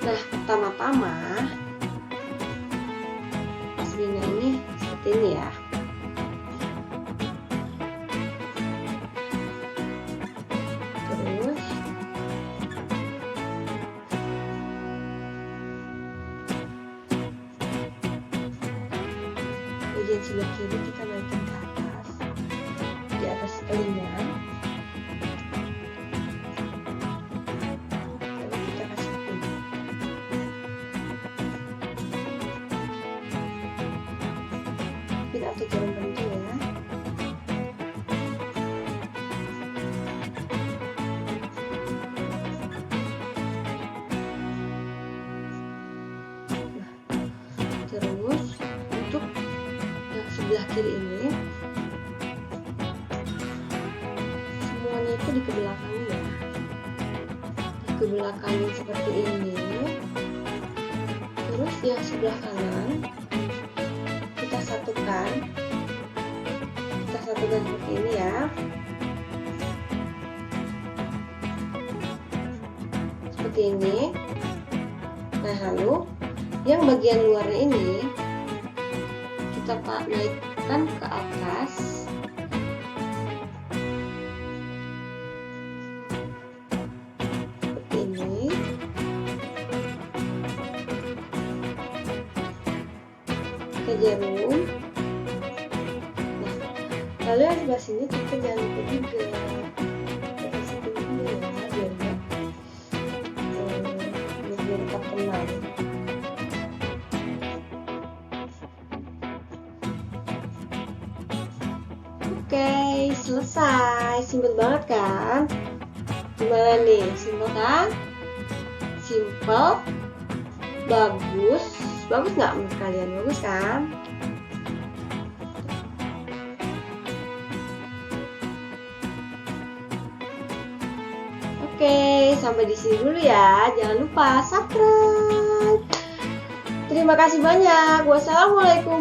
Nah, pertama-tama pashmina ini seperti ini ya. Terus bagian sebelah kiri kita naikin ke atas, di atas telinga. Lalu kita kasih pin. Pin atau jarum pentul ya. Terus untuk yang sebelah kiri ini semuanya itu dikebelakangin ya, dikebelakangin seperti ini. Terus yang sebelah kanan kita satukan seperti ini ya, seperti ini. Nah, lalu yang bagian luarnya ini kita naikkan ke atas seperti ini. Kita jarum. Nah, lalu yang sebelah sini kita jangan lupa juga kita kasih dulu ya, biar tetap tenang. Oke, selesai. Simpel banget kan? Gimana nih? Simpel kan? Simpel, bagus. Bagus nggak menurut kalian? Bagus kan? Oke, sampai di sini dulu ya. Jangan lupa subscribe. Terima kasih banyak. Wassalamualaikum.